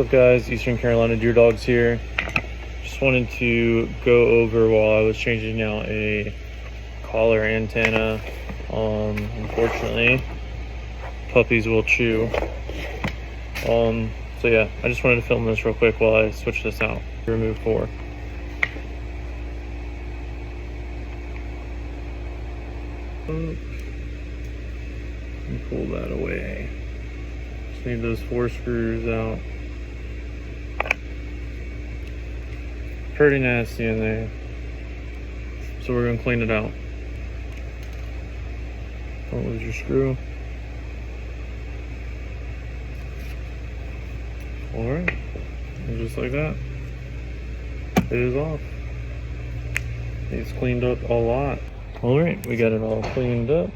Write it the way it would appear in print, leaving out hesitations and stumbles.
What's up guys, Eastern Carolina Deer Dogs here. Just wanted to go over while I was changing out a collar antenna. Unfortunately, puppies will chew. So yeah, I just wanted to film this real quick while I switch this out. Remove 4. And pull that away. Just need those 4 screws out. Pretty nasty in there, so we're gonna clean it out. Don't lose your screw. All right, and just like that, it is off. It's cleaned up a lot. All right, we got it all cleaned up.